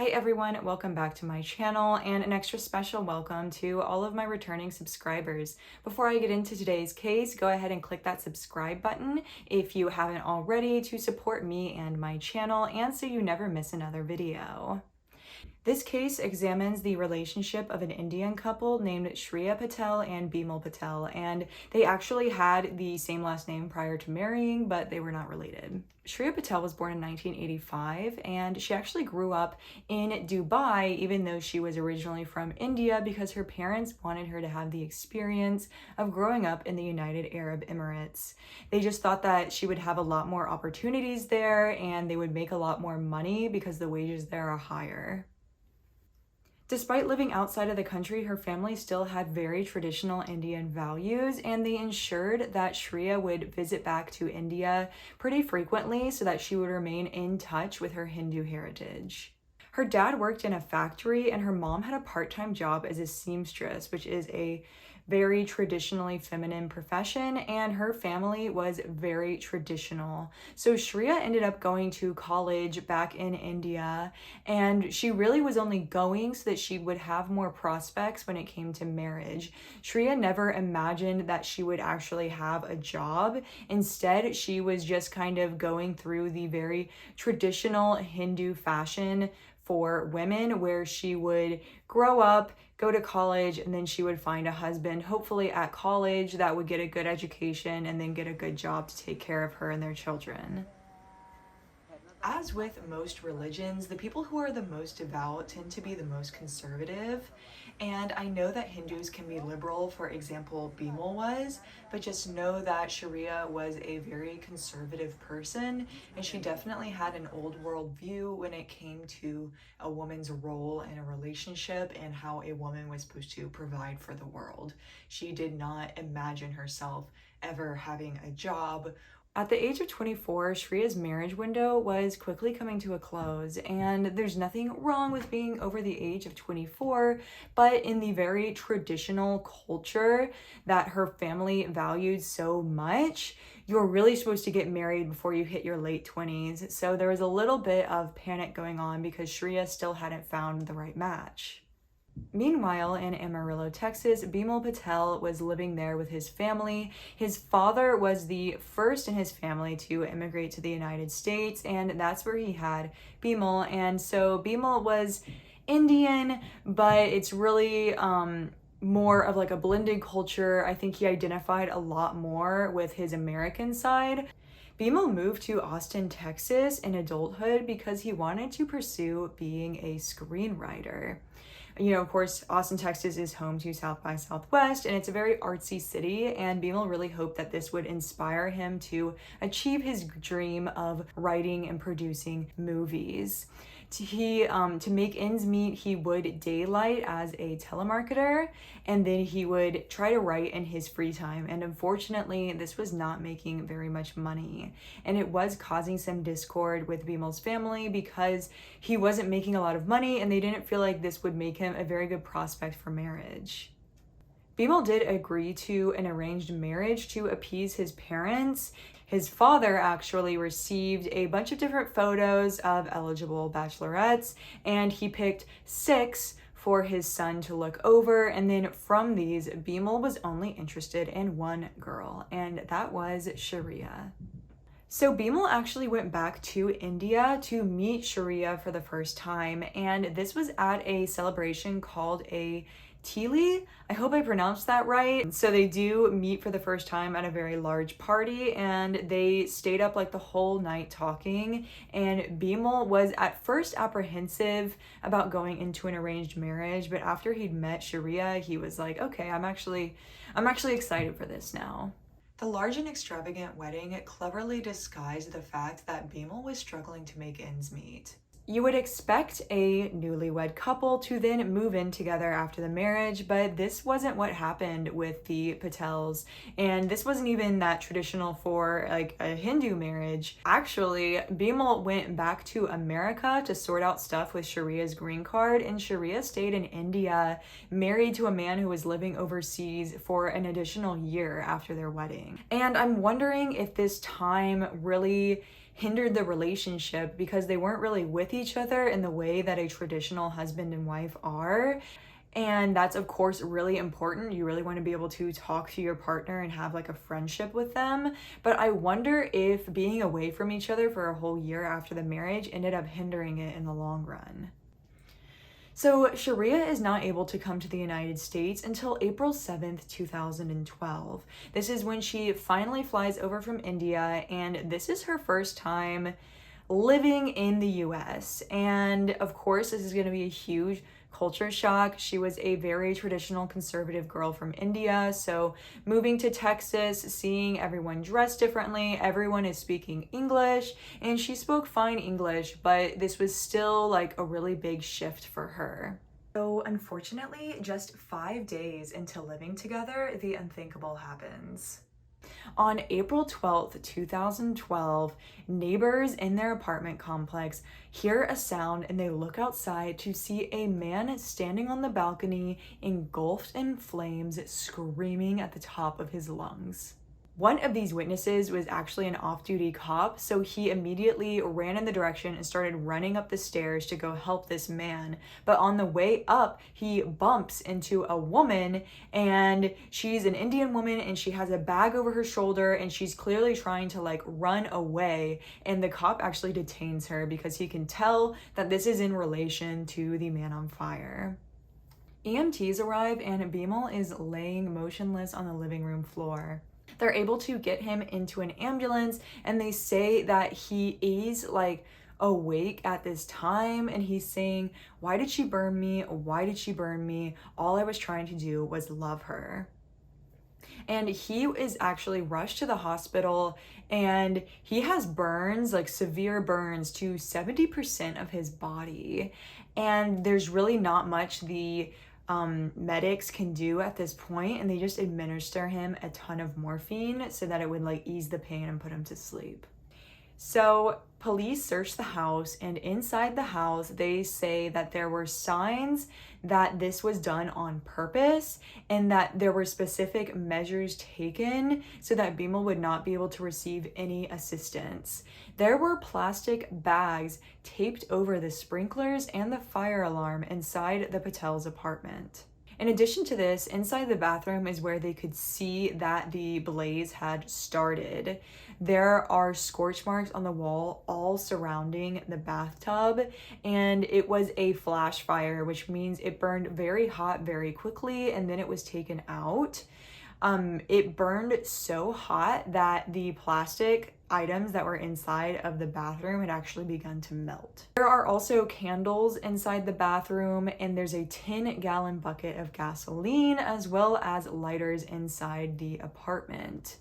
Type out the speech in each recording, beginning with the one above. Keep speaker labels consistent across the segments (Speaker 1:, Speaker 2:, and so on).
Speaker 1: Hi everyone, welcome back to my channel and an extra special welcome to all of my returning subscribers. Before I get into today's case, go ahead and click that subscribe button if you haven't already to support me and my channel and so you never miss another video. This case examines the relationship of an Indian couple named Shriya Patel and Bimal Patel, and they actually had the same last name prior to marrying, but they were not related. Shriya Patel was born in 1985, and she actually grew up in Dubai, even though she was originally from India, because her parents wanted her to have the experience of growing up in the United Arab Emirates. They just thought that she would have a lot more opportunities there, and they would make a lot more money because the wages there are higher. Despite living outside of the country, her family still had very traditional Indian values, and they ensured that Shriya would visit back to India pretty frequently so that she would remain in touch with her Hindu heritage. Her dad worked in a factory, and her mom had a part-time job as a seamstress, which is a very traditionally feminine profession, and her family was very traditional. So Shriya ended up going to college back in India, and she really was only going so that she would have more prospects when it came to marriage. Shriya never imagined that she would actually have a job. Instead, she was just kind of going through the very traditional Hindu fashion for women, where she would grow up, go to college, and then she would find a husband, hopefully at college, that would get a good education and then get a good job to take care of her and their children. As with most religions, the people who are the most devout tend to be the most conservative. And I know that Hindus can be liberal, for example, Bimal was, but just know that Shriya was a very conservative person, and she definitely had an old world view when it came to a woman's role in a relationship and how a woman was supposed to provide for the world. She did not imagine herself ever having a job. At the age of 24, Shriya's marriage window was quickly coming to a close, and there's nothing wrong with being over the age of 24, but in the very traditional culture that her family valued so much, you're really supposed to get married before you hit your late 20s. So there was a little bit of panic going on because Shriya still hadn't found the right match. Meanwhile, in Amarillo, Texas, Bimal Patel was living there with his family. His father was the first in his family to immigrate to the United States, and that's where he had Bimal. And so Bimal was Indian, but it's really more of like a blended culture. I think he identified a lot more with his American side. Bimal moved to Austin, Texas in adulthood because he wanted to pursue being a screenwriter. You know, of course, Austin, Texas is home to South by Southwest, and it's a very artsy city, and Bimal really hoped that this would inspire him to achieve his dream of writing and producing movies. To make ends meet, he would daylight as a telemarketer, and then he would try to write in his free time. And unfortunately, this was not making very much money, and it was causing some discord with Bimal's family because he wasn't making a lot of money, and they didn't feel like this would make him a very good prospect for marriage. Bimal did agree to an arranged marriage to appease his parents. His father actually received a bunch of different photos of eligible bachelorettes, and he picked 6 for his son to look over. And then from these, Bimal was only interested in one girl, and that was Shriya. So Bimal actually went back to India to meet Shriya for the first time, and this was at a celebration called a Tili. I hope I pronounced that right. So they do meet for the first time at a very large party, and they stayed up like the whole night talking, and Bimal was at first apprehensive about going into an arranged marriage, but after he'd met Shriya, he was like, okay, I'm actually excited for this now. The large and extravagant wedding cleverly disguised the fact that Bimal was struggling to make ends meet. You would expect a newlywed couple to then move in together after the marriage, but this wasn't what happened with the Patels, and this wasn't even that traditional for like a Hindu marriage. Actually, Bimal went back to America to sort out stuff with Shriya's green card, and Shriya stayed in India, married to a man who was living overseas for an additional year after their wedding. And I'm wondering if this time really hindered the relationship because they weren't really with each other in the way that a traditional husband and wife are. And that's, of course, really important. You really want to be able to talk to your partner and have like a friendship with them. But I wonder if being away from each other for a whole year after the marriage ended up hindering it in the long run. So Shriya is not able to come to the United States until April 7th, 2012. This is when she finally flies over from India, and this is her first time living in the US. And of course, this is going to be a huge culture shock. She was a very traditional conservative girl from India, so moving to Texas, seeing everyone dressed differently, everyone is speaking English, and she spoke fine English, but this was still like a really big shift for her. So unfortunately, just 5 days into living together, the unthinkable happens. On April 12th, 2012, neighbors in their apartment complex hear a sound and they look outside to see a man standing on the balcony, engulfed in flames, screaming at the top of his lungs. One of these witnesses was actually an off-duty cop, so he immediately ran in the direction and started running up the stairs to go help this man. But on the way up, he bumps into a woman, and she's an Indian woman, and she has a bag over her shoulder, and she's clearly trying to like run away. And the cop actually detains her because he can tell that this is in relation to the man on fire. EMTs arrive, and Bimal is laying motionless on the living room floor. They're able to get him into an ambulance, and they say that he is like awake at this time, and he's saying, "Why did she burn me? Why did she burn me? All I was trying to do was love her." And he is actually rushed to the hospital, and he has burns, like severe burns to 70% of his body. And there's really not much the medics can do at this point, and they just administer him a ton of morphine so that it would like ease the pain and put him to sleep. So police searched the house, and inside the house they say that there were signs that this was done on purpose and that there were specific measures taken so that Bimal would not be able to receive any assistance. There were plastic bags taped over the sprinklers and the fire alarm inside the Patel's apartment. In addition to this, inside the bathroom is where they could see that the blaze had started. There are scorch marks on the wall all surrounding the bathtub, and it was a flash fire, which means it burned very hot very quickly, and then it was taken out. It burned so hot that the plastic items that were inside of the bathroom had actually begun to melt. There are also candles inside the bathroom, and there's a 10-gallon bucket of gasoline as well as lighters inside the apartment.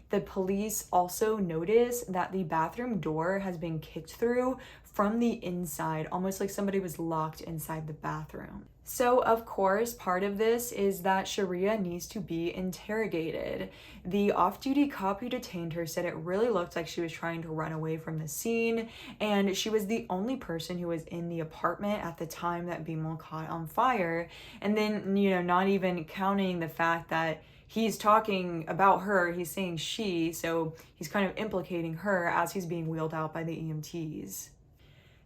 Speaker 1: The police also notice that the bathroom door has been kicked through from the inside, almost like somebody was locked inside the bathroom. So, of course, part of this is that Shriya needs to be interrogated. The off-duty cop who detained her said it really looked like she was trying to run away from the scene, and she was the only person who was in the apartment at the time that Bimal caught on fire. And then, not even counting the fact that he's talking about her, he's saying she, so he's kind of implicating her as he's being wheeled out by the EMTs.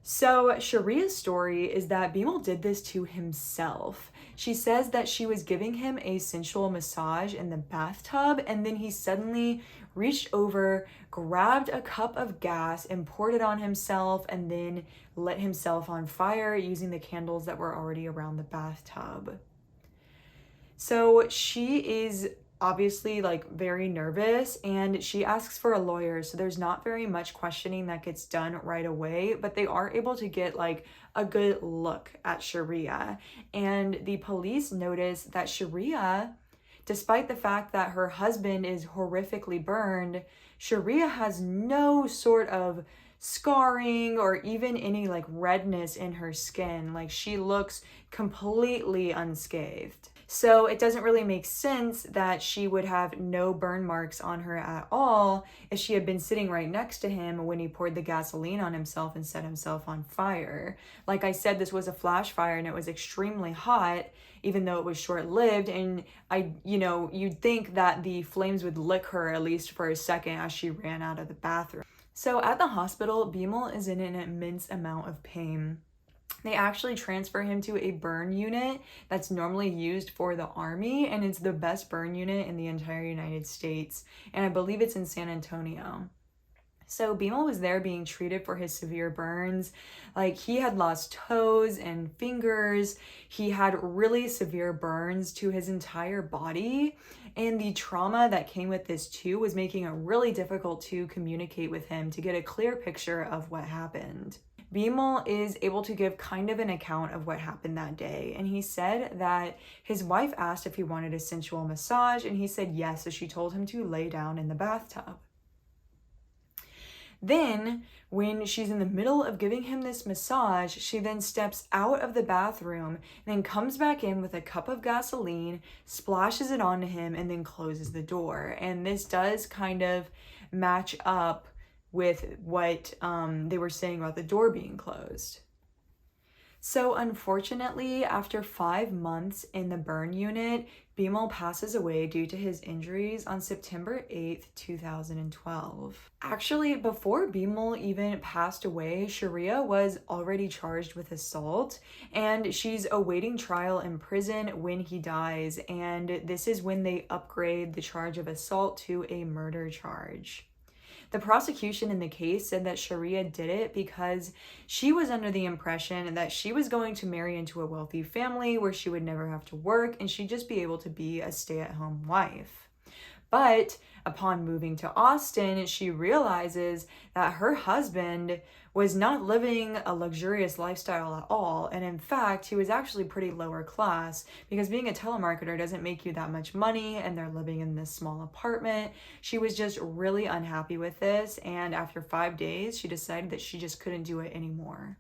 Speaker 1: So Shriya's story is that Bimal did this to himself. She says that she was giving him a sensual massage in the bathtub, and then he suddenly reached over, grabbed a cup of gas and poured it on himself, and then lit himself on fire using the candles that were already around the bathtub. So she is obviously like very nervous, and she asks for a lawyer, so there's not very much questioning that gets done right away, but they are able to get like a good look at Shriya. And the police notice that Shriya, despite the fact that her husband is horrifically burned, Shriya has no sort of scarring or even any like redness in her skin. Like, she looks completely unscathed. So it doesn't really make sense that she would have no burn marks on her at all if she had been sitting right next to him when he poured the gasoline on himself and set himself on fire. Like I said, this was a flash fire and it was extremely hot, even though it was short-lived. And you'd think that the flames would lick her at least for a second as she ran out of the bathroom. So at the hospital, Bimal is in an immense amount of pain. They actually transfer him to a burn unit that's normally used for the army, and it's the best burn unit in the entire United States. And I believe it's in San Antonio. So Bimal was there being treated for his severe burns. Like, he had lost toes and fingers. He had really severe burns to his entire body. And the trauma that came with this too was making it really difficult to communicate with him to get a clear picture of what happened. Bimal is able to give kind of an account of what happened that day. And he said that his wife asked if he wanted a sensual massage, and he said yes, so she told him to lay down in the bathtub. Then, when she's in the middle of giving him this massage, she then steps out of the bathroom and then comes back in with a cup of gasoline, splashes it onto him, and then closes the door. And this does kind of match up with what they were saying about the door being closed. So unfortunately, after 5 months in the burn unit, Bimal passes away due to his injuries on September 8th, 2012. Actually, before Bimal even passed away, Shriya was already charged with assault, and she's awaiting trial in prison when he dies, and this is when they upgrade the charge of assault to a murder charge. The prosecution in the case said that Shriya did it because she was under the impression that she was going to marry into a wealthy family where she would never have to work and she'd just be able to be a stay-at-home wife. But upon moving to Austin, she realizes that her husband was not living a luxurious lifestyle at all. And in fact, he was actually pretty lower class, because being a telemarketer doesn't make you that much money, and they're living in this small apartment. She was just really unhappy with this. And after 5 days, she decided that she just couldn't do it anymore.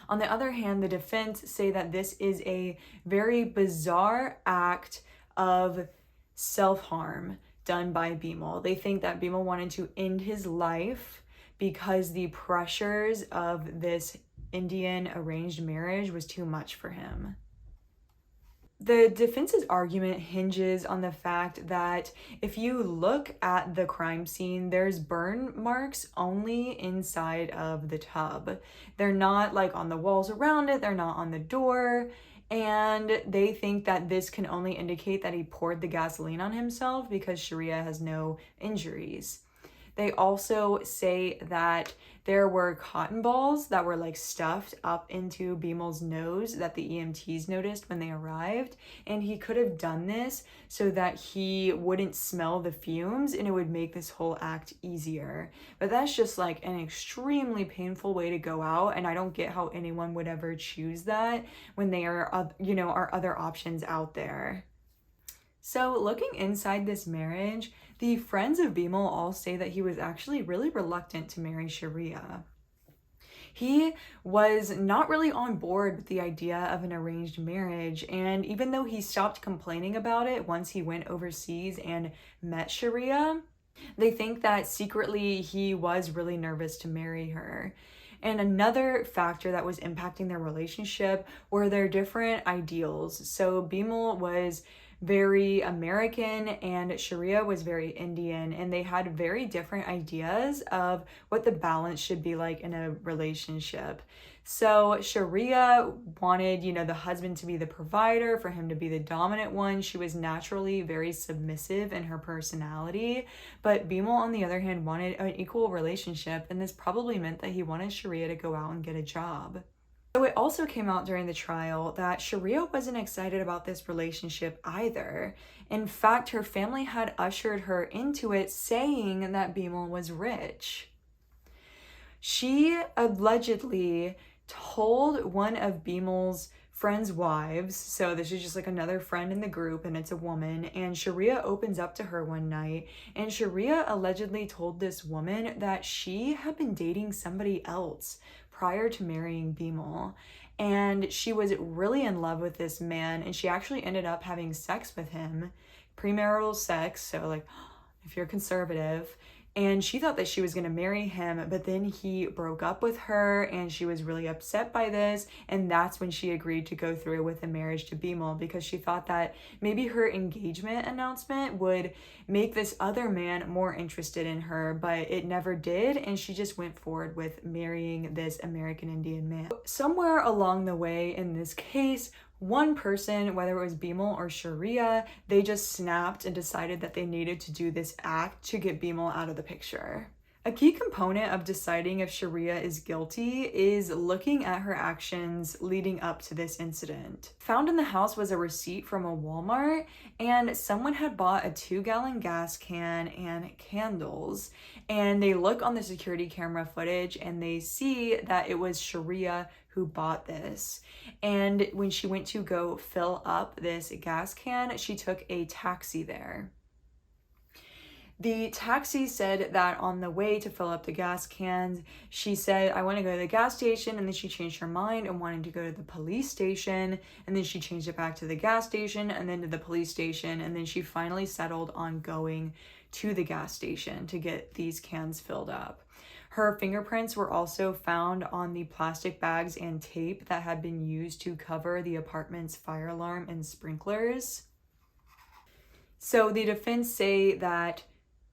Speaker 1: On the other hand, the defense say that this is a very bizarre act of self-harm done by Bimal. They think that Bimal wanted to end his life because the pressures of this Indian arranged marriage was too much for him. The defense's argument hinges on the fact that if you look at the crime scene, there's burn marks only inside of the tub. They're not like on the walls around it, they're not on the door. And they think that this can only indicate that he poured the gasoline on himself because Shriya has no injuries. They also say that there were cotton balls that were like stuffed up into Bimal's nose that the EMTs noticed when they arrived. And he could have done this so that he wouldn't smell the fumes and it would make this whole act easier. But that's just like an extremely painful way to go out. And I don't get how anyone would ever choose that when there are, are other options out there. So looking inside this marriage, the friends of Bimal all say that he was actually really reluctant to marry Shriya. He was not really on board with the idea of an arranged marriage, and even though he stopped complaining about it once he went overseas and met Shriya, they think that secretly he was really nervous to marry her. And another factor that was impacting their relationship were their different ideals. So Bimal was very American and Shriya was very Indian, and they had very different ideas of what the balance should be like in a relationship. So Shriya wanted, the husband to be the provider, for him to be the dominant one. She was naturally very submissive in her personality, but Bimal, on the other hand, wanted an equal relationship, and this probably meant that he wanted Shriya to go out and get a job. So it also came out during the trial that Shriya wasn't excited about this relationship either. In fact, her family had ushered her into it saying that Bimal was rich. She allegedly told one of Bimal's friends' wives, so this is just like another friend in the group and it's a woman, and Shriya opens up to her one night, and Shriya allegedly told this woman that she had been dating somebody else prior to marrying Bimal, and she was really in love with this man, and she actually ended up having sex with him, premarital sex, so like if you're conservative, And she thought that she was going to marry him, but then he broke up with her and she was really upset by this. And that's when she agreed to go through with the marriage to Bimal, because she thought that maybe her engagement announcement would make this other man more interested in her, but it never did. And she just went forward with marrying this American Indian man. Somewhere along the way in this case, one person, whether it was Bimal or Shriya, they just snapped and decided that they needed to do this act to get Bimal out of the picture. A key component of deciding if Shriya is guilty is looking at her actions leading up to this incident. Found in the house was a receipt from a Walmart, and someone had bought a 2-gallon gas can and candles. And they look on the security camera footage and they see that it was Shriya who bought this. And when she went to go fill up this gas can, she took a taxi there. The taxi said that on the way to fill up the gas cans, she said, I want to go to the gas station, and then she changed her mind and wanted to go to the police station, and then she changed it back to the gas station and then to the police station, and then she finally settled on going to the gas station to get these cans filled up. Her fingerprints were also found on the plastic bags and tape that had been used to cover the apartment's fire alarm and sprinklers. So the defense say that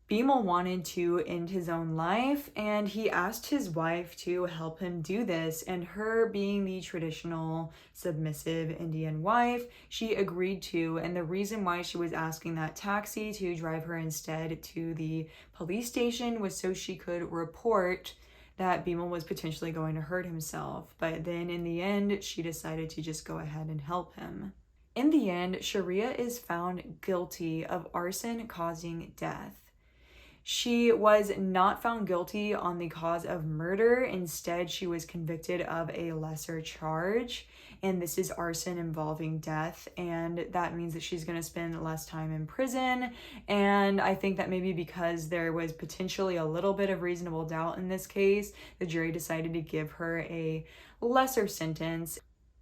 Speaker 1: Bimal wanted to end his own life, and he asked his wife to help him do this, and her being the traditional submissive Indian wife, she agreed to. And the reason why she was asking that taxi to drive her instead to the police station was so she could report that Bimal was potentially going to hurt himself. But then in the end, she decided to just go ahead and help him. In the end, Shriya is found guilty of arson causing death. She was not found guilty on the cause of murder. Instead, she was convicted of a lesser charge, and this is arson involving death, and that means that she's going to spend less time in prison. And I think that maybe because there was potentially a little bit of reasonable doubt in this case, the jury decided to give her a lesser sentence.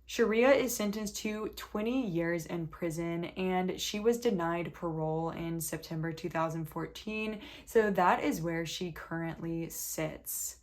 Speaker 1: Shriya is sentenced to 20 years in prison, and she was denied parole in September 2014, so that is where she currently sits.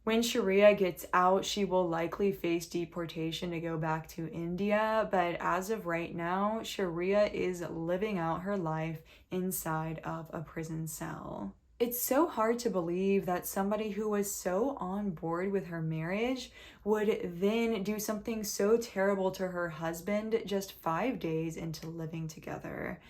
Speaker 1: When Shriya gets out, she will likely face deportation to go back to India, but as of right now, Shriya is living out her life inside of a prison cell. It's so hard to believe that somebody who was so on board with her marriage would then do something so terrible to her husband just 5 days into living together.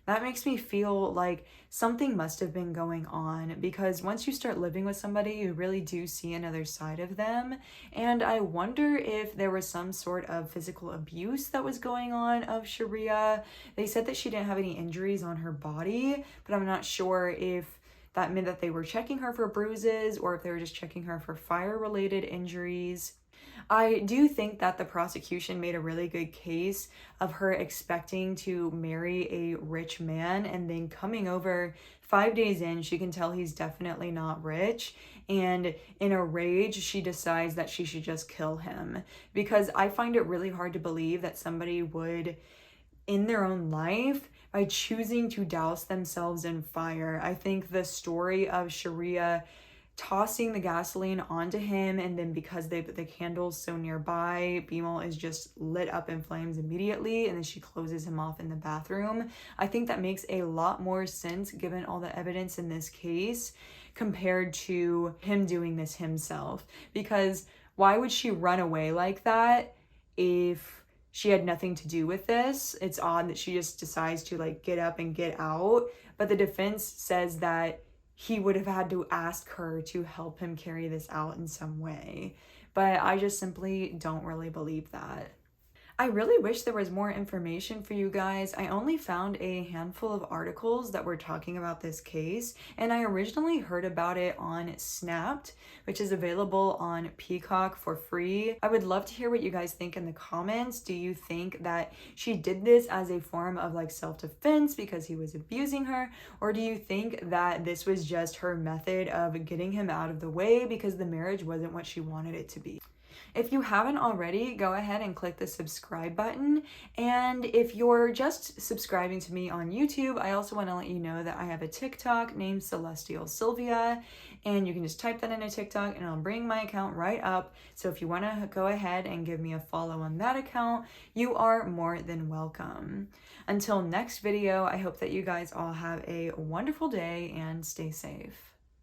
Speaker 1: That makes me feel like something must have been going on, because once you start living with somebody, you really do see another side of them. And I wonder if there was some sort of physical abuse that was going on of Shriya. They said that she didn't have any injuries on her body, but I'm not sure if that meant that they were checking her for bruises or if they were just checking her for fire-related injuries. I do think that the prosecution made a really good case of her expecting to marry a rich man, and then coming over 5 days in, she can tell he's definitely not rich. And in a rage, she decides that she should just kill him, because I find it really hard to believe that somebody would end their own life by choosing to douse themselves in fire. I think the story of Shriya tossing the gasoline onto him, and then because they put the candles so nearby, Bimal is just lit up in flames immediately, and then she closes him off in the bathroom. I think that makes a lot more sense given all the evidence in this case compared to him doing this himself. Because why would she run away like that if she had nothing to do with this? It's odd that she just decides to get up and get out. But the defense says that he would have had to ask her to help him carry this out in some way. But I just simply don't really believe that. I really wish there was more information for you guys. I only found a handful of articles that were talking about this case, and I originally heard about it on Snapped, which is available on Peacock for free. I would love to hear what you guys think in the comments. Do you think that she did this as a form of self-defense because he was abusing her? Or do you think that this was just her method of getting him out of the way because the marriage wasn't what she wanted it to be? If you haven't already, go ahead and click the subscribe button. And if you're just subscribing to me on YouTube, I also want to let you know that I have a TikTok named CelestialSylvia, and you can just type that into TikTok and I'll bring my account right up. So if you want to go ahead and give me a follow on that account, you are more than welcome. Until next video, I hope that you guys all have a wonderful day and stay safe.